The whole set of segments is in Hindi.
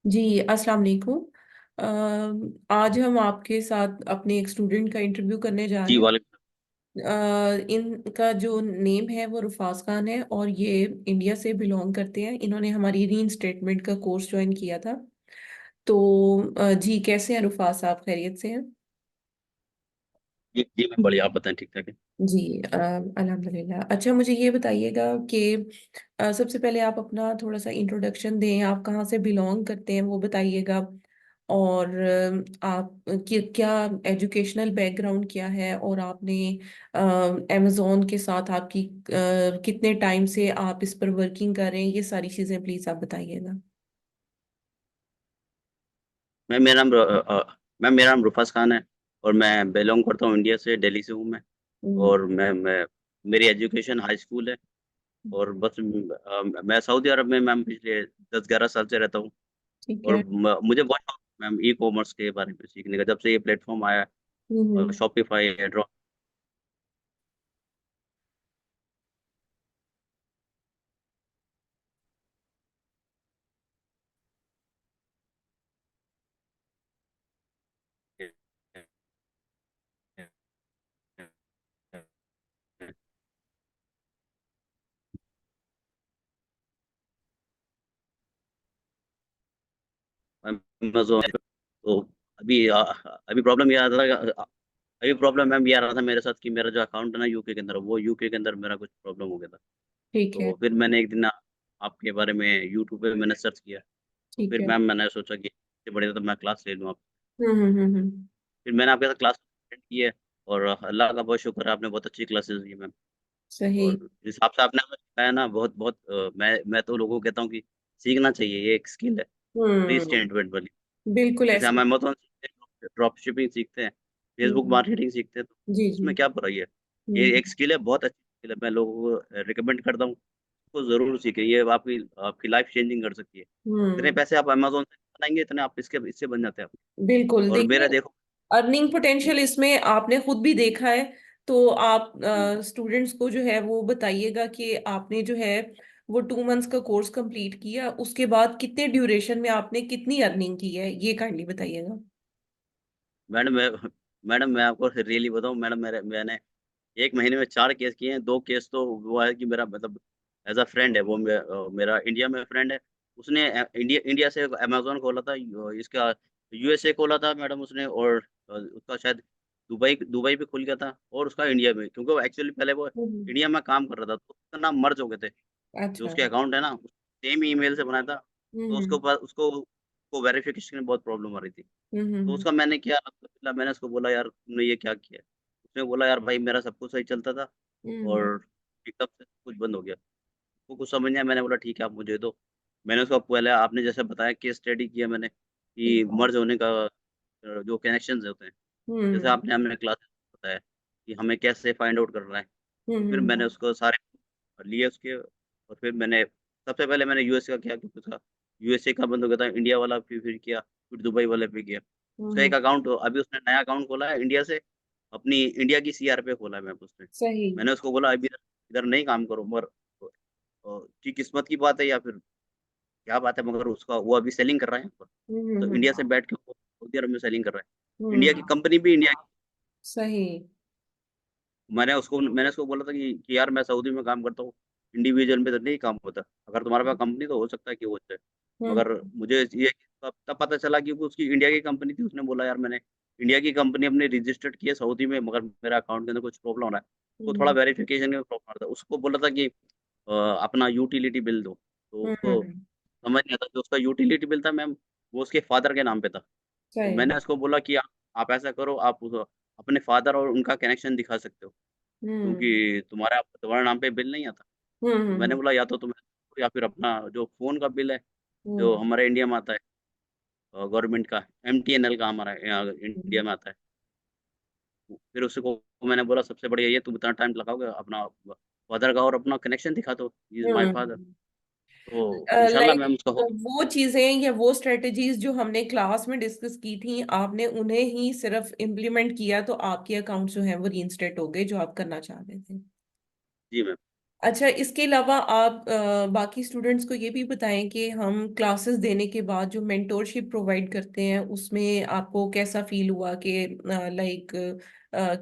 जी, अस्सलाम वालेकुम। आज हम आपके साथ अपने एक स्टूडेंट का इंटरव्यू करने जा जी रहे हैं। वाले। इनका जो नेम है वो रुफास खान है और ये इंडिया से बिलोंग करते हैं। इन्होंने हमारी री स्टेटमेंट का कोर्स ज्वाइन किया था। तो जी, कैसे हैं रुफास, आप खैरियत से हैं? जी मैं बढ़िया, आप बताएं ठीक ठाक है। जी, अल्हम्दुलिल्लाह। अच्छा, मुझे ये बताइएगा कि सबसे पहले आप अपना थोड़ा सा इंट्रोडक्शन दें, आप कहाँ से बिलोंग करते हैं वो बताइएगा। और आप क्या एजुकेशनल बैकग्राउंड क्या है, और आपने अमेजोन के साथ आपकी कितने टाइम से आप इस पर वर्किंग कर रहे हैं, ये सारी चीज़ें प्लीज़ आप बताइएगा। मैं मेरा नाम मेरा नाम रुफास खान है और मैं बिलोंग करता हूँ इंडिया से, दिल्ली से हूँ मैं। हम्म। और मैं मेरी एजुकेशन हाई स्कूल है। और बस मैं सऊदी अरब में मैम पिछले 10-11 साल से रहता हूँ। ठीक और है। मुझे बहुत शौक है मैम ई कॉमर्स के बारे में सीखने का, जब से ये प्लेटफॉर्म आया हम्म। शॉपिफाई है ड्रॉप। अमेज़न। तो अभी प्रॉब्लम ये आ रहा था, अभी प्रॉब्लम मैम ये आ रहा था मेरे साथ कि मेरा जो अकाउंट है ना यूके के अंदर, वो यूके के अंदर मेरा कुछ प्रॉब्लम हो गया था। ठीक है। तो फिर मैंने एक दिन आपके बारे में यूट्यूब पे मैंने सर्च किया। तो ठीक फिर है। मैम मैंने सोचा कि इससे बढ़िया तो मैं क्लास ले लूँ आप। फिर मैंने आपके साथ क्लास अटेंड की है। और अल्लाह का बहुत शुक्र है, आपने बहुत अच्छी क्लासेस दी मैम। सही। और जिस हिसाब से आपने हमें सिखाया ना, बहुत बहुत मैं तो लोगों को कहता हूँ कि सीखना चाहिए, ये एक स्किल है प्री हम्म। स्टेटमेंट वाली। बिल्कुल जैसे ऐसे। हम अमेज़न सीखते हैं, ड्रॉप शिपिंग सीखते हैं, फेसबुक हम्म। मार्केटिंग सीखते हैं, तो जी जी। उसमें क्या बुराई है। ये हम्म। एक स्किल है, बहुत अच्छी स्किल है, मैं लोगों को रिकमेंड करता हूँ उसको ज़रूर सीखें। ये आपकी आपकी लाइफ चेंजिंग कर सकती है। जितने हम्म। पैसे आप अमेज़न से बनाएँगे, इतने आप इससे बन जाते हैं आप। बिल्कुल, और देखिए, मेरा देखो। अर्निंग जी, पोटेंशियल इसमें आपने खुद भी देखा है। तो आप जी। स्टूडेंट्स को जो है वो बताइएगा कि आपने जो है वो 2 मंथ्स का कोर्स कंप्लीट किया, उसके बाद कितने ड्यूरेशन में आपने कितनी अर्निंग की है, ये काइंडली बताइएगा। मैडम मैं मैडम मैं आपको रियली बताऊँ, मैडम मैंने 1 महीने में 4 केस किए हैं। 2 केस तो वो है कि मेरा मतलब एज़ अ फ्रेंड है, वो मेरा इंडिया में फ्रेंड है। उसने इंडिया से अमेज़न खोला था, इसका यूएसए खोला था मैडम उसने। और उसका शायद दुबई दुबई भी खुल गया था, और उसका इंडिया में, क्योंकि वो एक्चुअली पहले वो हम्म। इंडिया में काम कर रहा था, तो उसका नाम मर्ज हो गए थे। जो अच्छा। उसके अकाउंट है ना, सेम ईमेल से बनाया था। तो हम्म। उसको वेरिफ़िकेशन में बहुत प्रॉब्लम आ रही थी। हम्म। तो उसका मैंने किया, अल्हम्दुलिल्लाह मैंने उसको बोला, यार तुमने ये क्या किया? उसने बोला, यार भाई मेरा सब कुछ सही चलता था हम्म। और एकदम से सब कुछ बंद हो गया। वो कुछ समझ नहीं आया, मैंने बोला ठीक है आप मुझे दो। मैंने उसको पहले आपने जैसे बताया केस स्टडी किया मैंने, ठीक कि है। मर्ज होने का जो कनेक्शंस होते हैं, जैसे हम्म। आपने हमने क्लासेस में बताया कि हमें कैसे फाइंड आउट करना है। फिर हम्म। मैंने उसको सारे लिए उसके। और फिर मैंने सबसे पहले मैंने यूएस का किया, क्योंकि उसका यूएसए का बंद हो गया था, इंडिया वाला फिर किया, फिर दुबई वाले पे किया। उसका हम्म। एक अकाउंट अभी उसने नया अकाउंट खोला है इंडिया से, अपनी इंडिया की सीआर पे खोला है मैम उसने। सही। मैंने उसको बोला अभी इधर इधर नहीं काम करो, मगर उसकी किस्मत की बात है या फिर क्या बात है, मगर उसका वो अभी सेलिंग कर रहा है यहाँ पर। तो इंडिया से बैठ के वो सऊदी अरब में सेलिंग कर रहा है, इंडिया की हम्म। कंपनी भी इंडिया की। सही। मैंने उसको बोला था कि यार मैं सऊदी में काम करता हूँ, इंडिविजुअल में तो नहीं काम होता, अगर तुम्हारे पास कंपनी तो हो सकता है कि वो जाए। हम्म। मगर मुझे ये तब पता चला कि वो उसकी इंडिया की कंपनी थी। उसने बोला, यार मैंने इंडिया की कंपनी अपनी रजिस्टर्ड की है सऊदी में, मगर मेरा अकाउंट के अंदर कुछ प्रॉब्लम हो रहा है। उसको थोड़ा हम्म। वेरिफिकेशन में प्रॉब्लम आ रहा था। उसको बोला था कि अपना यूटिलिटी बिल दो, तो उसको हम्म। समझ नहीं आता। जो उसका यूटिलिटी बिल था मैम, वो उसके फादर के नाम पे था। तो सही। मैंने उसको बोला कि आप ऐसा करो, आप अपने फादर और उनका कनेक्शन दिखा सकते हो, हम्म। क्योंकि तुम्हारे नाम पे बिल नहीं आता। तो मैंने हम्म। बोला या तो तुम्हें या फिर अपना जो फ़ोन का बिल है, जो हम्म। हमारे इंडिया में आता है, गवर्नमेंट का एमटीएनएल का हमारा यहाँ इंडिया में आता है। फिर उसको मैंने बोला सबसे बढ़िया ये, तुम इतना टाइम लगाओगे, अपना फादर का और अपना कनेक्शन दिखा दो, ही इज़ माय फादर। हम्म। तो इंशाल्लाह लाइक, मैम उसका हो। वो चीजें या वो स्ट्रेटजीज जो हमने क्लास में डिस्कस की थी, आपने उन्हें ही सिर्फ इम्प्लीमेंट किया, तो आपके अकाउंट जो है वो रीइंस्टेट हो गए जो आप करना चाह रहे थे। जी मैम। अच्छा, इसके अलावा आप बाकी स्टूडेंट्स को ये भी बताएं कि हम क्लासेस देने के बाद जो मेंटोरशिप प्रोवाइड करते हैं उसमें आपको कैसा फील हुआ कि लाइक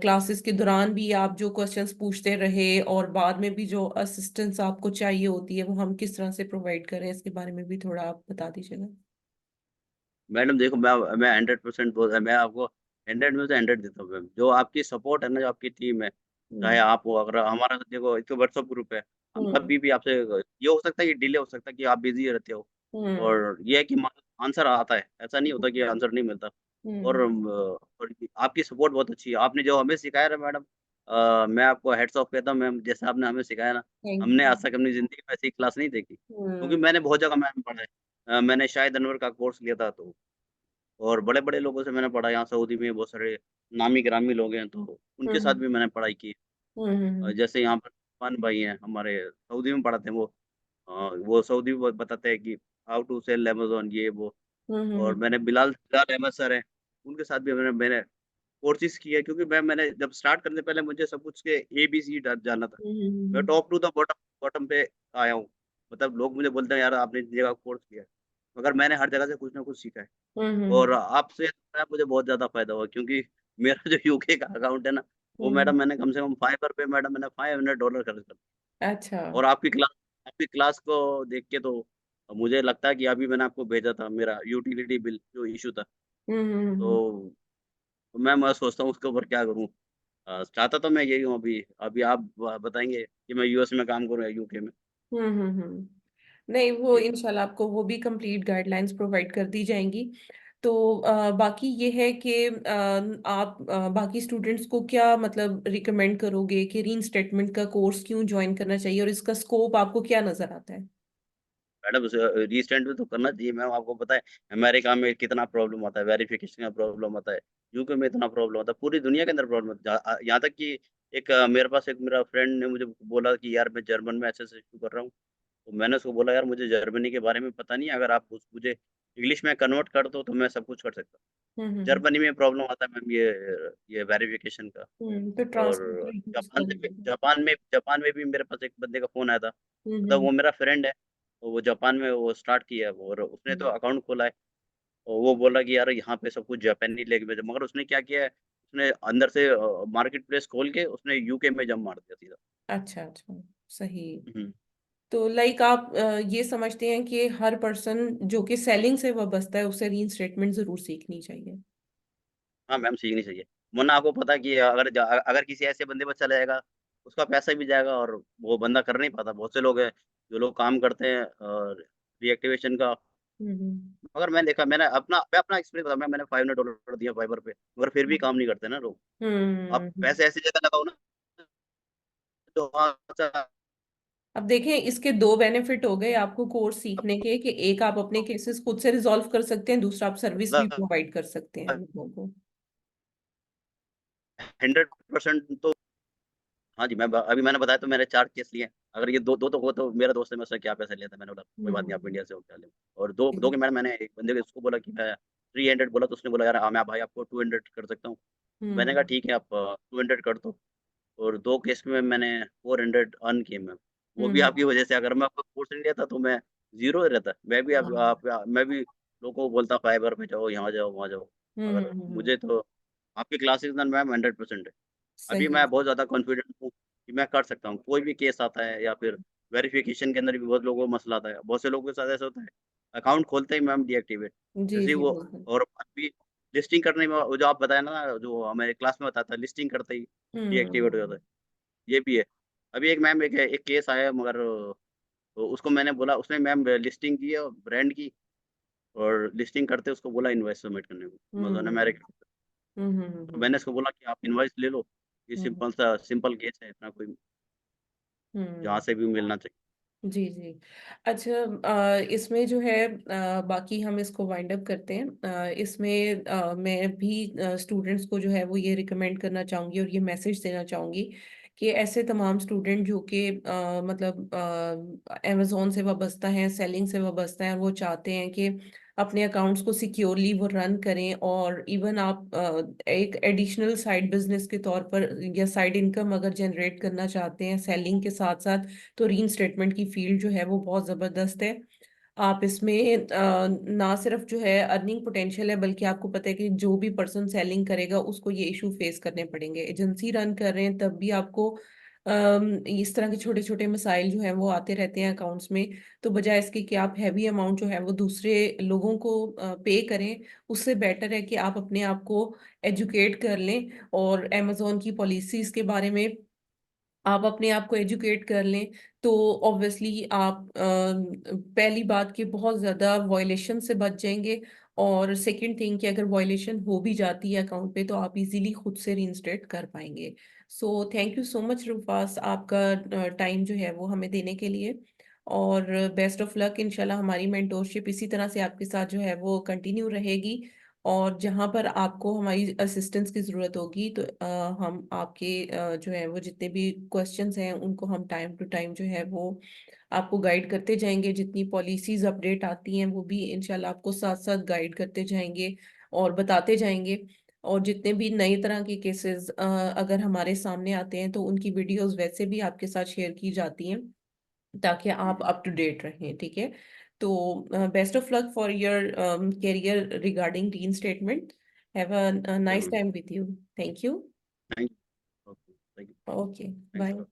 क्लासेस के दौरान भी आप जो क्वेश्चंस पूछते रहे और बाद में भी जो असिस्टेंस आपको चाहिए होती है वो हम किस तरह से प्रोवाइड करें, इसके बारे में भी थोड़ा आप बता दीजिएगा। मैडम देखो, मैं 100% बोल मैं आपको 100 में से 100 देता हूँ मैम। जो आपकी सपोर्ट है ना, जो आपकी टीम है, चाहे हम्म। आप हो, अगर हमारा देखो एक तो व्हाट्सएप ग्रुप है, हम हम्म। कभी भी आपसे ये हो सकता है कि डिले हो सकता है कि आप बिज़ी रहते हो, हम्म। और ये है कि आंसर आता है, ऐसा नहीं होता कि आंसर नहीं मिलता। और हम्म। और आपकी सपोर्ट बहुत अच्छी है। आपने जो हमें सिखाया ना मैडम, मैं आपको हैट्स ऑफ कहता हूँ मैम, जैसे आपने हमें सिखाया ना, थैंक हमने यू। आज तक अपनी ज़िंदगी में ऐसी क्लास नहीं देखी। क्योंकि हम्म। मैंने बहुत जगह मैम पढ़ा है। मैंने शाहिद अनवर का कोर्स लिया था, तो और बड़े-बड़े लोगों से मैंने पढ़ा, यहाँ सऊदी में बहुत सारे नामी-गिरामी लोग हैं, तो उनके साथ हम्म। भी मैंने पढ़ाई की। हम्म। जैसे यहाँ पर इरफान भाई हैं हमारे, सऊदी में पढ़ाते हैं वो। वो सऊदी में बताते हैं कि हाउ टू सेल अमेज़न, ये वो। और हम्म। मैंने बिलाल बिलाल अहमद सर हैं, उनके साथ भी मैंने मैंने कोर्सेज़ किए, क्योंकि मैंने जब स्टार्ट करने से पहले मुझे सब कुछ के एबीसी ड जानना था। मैं hmm. Top to the bottom bottom पे आया हूँ। मतलब लोग मुझे बोलते हैं, यार आपने इतनी जगह कोर्स किया है, मगर मैंने हर जगह से कुछ ना कुछ सीखा है। और हम्म। आपसे मुझे बहुत ज़्यादा फ़ायदा हुआ, क्योंकि मेरा जो यूके का अकाउंट है ना, वो हम्म। मैडम मैंने कम से कम फाइवर पे मैडम मैंने $500 खर्च कर दिए। अच्छा। और आपकी क्लास को देख के तो मुझे लगता है कि अभी मैंने आपको भेजा था मेरा यूटिलिटी बिल जो इश्यू था, हम्म। तो मैं सोचता हूँ उसके ऊपर क्या करूँ? चाहता तो मैं यही हूँ अभी। अभी आप बताएँगे कि मैं यूएस में काम करूँ या यूके में? हम्म। नहीं, वो जी। इंशाल्लाह आपको वो भी कंप्लीट गाइडलाइंस प्रोवाइड कर दी जाएंगी। तो बाकी ये है कि आप बाकी स्टूडेंट्स को क्या मतलब रिकमेंड करोगे कि री स्टेटमेंट का कोर्स क्यों ज्वाइन करना चाहिए और इसका स्कोप आपको क्या नजर आता है? मैडम रिस्टेंट में तो करना चाहिए मैम, आपको पता है अमेरिका में कितना प्रॉब्लम आता है, वेरिफिकेशन का प्रॉब्लम आता है, यूके में इतना प्रॉब्लम आता है, पूरी दुनिया के अंदर प्रॉब्लम आता है। यहाँ तक कि मेरे पास एक मेरा फ्रेंड ने मुझे बोला कि यार मैं जर्मन में ऐसे-ऐसे इश्यू कर रहा हूँ। तो मैंने उसको बोला, यार मुझे जर्मनी के बारे में पता नहीं है, अगर आप मुझे इंग्लिश में कन्वर्ट कर दो तो मैं सब कुछ कर सकता हूँ। हम्म। जर्मनी में प्रॉब्लम आता है मैम, ये वेरिफिकेशन का। तो और ट्रांसलेटर यूज कर लीजिए। जापान में भी मेरे पास एक बंदे का फ़ोन आया था। मतलब हम्म। वो मेरा फ्रेंड है, तो वो जापान में वो स्टार्ट किया है वो, और उसने तो हम्म। अकाउंट खोला है। और वो बोला कि यार यहाँ पे सब कुछ जापानी लैंग्वेज है, मगर उसने क्या किया है, उसने अंदर से मार्केट प्लेस खोल के उसने यूके में जंप मार दिया सीधा। अच्छा अच्छा, सही। हुँ। तो लाइक आप ये समझते हैं कि हर पर्सन जो कि सेलिंग से वाबस्ता है उसे री स्टेटमेंट जरूर सीखनी चाहिए? हाँ मैम, सीखनी चाहिए। वरना आपको पता है कि अगर किसी ऐसे बंदे पर चला जाएगा, उसका पैसा भी जाएगा और वो बंदा कर नहीं पाता। बहुत से लोग हैं, जो लोग काम करते हैं डीएक्टिवेशन का। हम्म। मगर मैं अपना एक्सपीरियंस बताऊँ, मैंने $500 दिया फाइवर पे, मगर फिर भी काम नहीं करते ना लोग। आप हम्म। पैसे ऐसी जगह लगाओ ना, जो वहाँ से अब देखें, इसके दो बेनिफिट हो गए आपको कोर्स सीखने के कि एक आप अपने केसेस खुद से रिजॉल्व कर सकते हैं, दूसरा आप सर्विस भी मतलब प्रोवाइड कर सकते हैं लोगों को। 100% तो हाँ जी, अभी मैंने बताया तो मैंने 4 केस लिए हैं। अगर ये 2 तो हो तो मेरा दोस्त है, मैं उससे क्या पैसे लेता, मैंने बोला कोई बात नहीं, आप हम्म। इंडिया से हो क्या ले। और 2 के मैंने एक बंदे को उसको बोला कि मैं 300 बोला, तो उसने बोला यार मैं भाई आपको 200 कर सकता हूँ। मैंने कहा हम्म। ठीक है, आप 200 कर दो। और 2 केस में मैंने 400 अर्न किए मैम। वो भी आपकी हम्म। वजह से, अगर मैं आपको कोर्स नहीं लेता तो मैं ज़ीरो ही रहता। हाँ। मैं भी लोगों को बोलता फाइबर पे जाओ, यहाँ जाओ, वहाँ जाओ। मगर हम्म। मुझे तो आपकी क्लासेस में मैम 100% है। अभी सही। मैं बहुत ज़्यादा कॉन्फिडेंट हूँ कि मैं कर सकता हूँ। कोई भी केस आता है या फिर वेरिफ़िकेशन के अंदर भी बहुत लोगों को मसला आता है। बहुत से लोगों के साथ ऐसा होता है, अकाउंट खोलते ही मैम डीएक्टिवेट। जी जैसे ही जी वो, बिल्कुल। और अभी लिस्टिंग करने में वो जो आप बताए ना, जो हमारे क्लास में बताया था, लिस्टिंग करते ही डीएक्टिवेट हो जाता हम्म। है। ये भी है। अभी एक मैम एक केस आया, मगर तो उसको मैंने बोला, उसने मैम लिस्टिंग की है ब्रांड की, और लिस्टिंग करते उसको बोला इनवॉइस सबमिट करने को, अमेज़न हम्म। अमेरिका। तो हम्म। मैंने उसको बोला कि आप इनवॉइस ले लो, ये हम्म। सिंपल केस है, इतना कोई जहाँ हम्म। से भी मिलना चाहिए। जी जी। अच्छा, इसमें जो है बाकी हम इसको वाइंड अप करते हैं। इसमें मैं भी स्टूडेंट्स को जो है वो ये रिकमेंड करना चाहूँगी और ये मैसेज देना चाहूँगी कि ऐसे तमाम स्टूडेंट जो कि मतलब अमेज़ॉन से वाबस्ता हैं, सेलिंग से वाबस्ता हैं, और वो चाहते हैं कि अपने अकाउंट्स को सिक्योरली वो रन करें, और इवन आप एक एडिशनल साइड बिजनेस के तौर पर या साइड इनकम अगर जनरेट करना चाहते हैं सेलिंग के साथ साथ, तो री स्टेटमेंट की फील्ड जो है वो बहुत ज़बरदस्त है। आप इसमें ना सिर्फ जो है अर्निंग पोटेंशियल है, बल्कि आपको पता है कि जो भी पर्सन सेलिंग करेगा उसको ये इशू फेस करने पड़ेंगे। एजेंसी रन कर रहे हैं तब भी आपको इस तरह के छोटे छोटे मसाइल जो है वो आते रहते हैं अकाउंट्स में। तो बजाय इसके कि आप हैवी अमाउंट जो है वो दूसरे लोगों को पे करें, उससे बेटर है कि आप अपने आप को एजुकेट कर लें, और अमेजोन की पॉलिसीज के बारे में आप अपने आप को एजुकेट कर लें। तो ऑब्वियसली आप पहली बात कि बहुत ज़्यादा वॉयलेशन से बच जाएंगे, और सेकंड थिंग कि अगर वॉयलेशन हो भी जाती है अकाउंट पे तो आप इजीली खुद से रीइंस्टेट कर पाएंगे। So thank you so much Rufus, आपका टाइम जो है वो हमें देने के लिए, और बेस्ट ऑफ लक। इंशाल्लाह हमारी मेंटोरशिप इसी तरह से आपके साथ जो है वो कंटिन्यू रहेगी, और जहाँ पर आपको हमारी असिस्टेंस की ज़रूरत होगी तो हम आपके जो है वो जितने भी क्वेश्चंस हैं उनको हम टाइम टू टाइम जो है वो आपको गाइड करते जाएंगे। जितनी पॉलिसीज अपडेट आती हैं वो भी इंशाल्लाह आपको साथ साथ गाइड करते जाएंगे और बताते जाएंगे। और जितने भी नई तरह के केसेस अगर हमारे सामने आते हैं तो उनकी वीडियोस वैसे भी आपके साथ शेयर की जाती हैं, ताकि आप जी। अप टू डेट रहें। ठीक है, तो best of luck for your career regarding teen statement. Have a nice जरूर। Time with you. Thank you. Thank okay, thank you. Okay, thanks bye.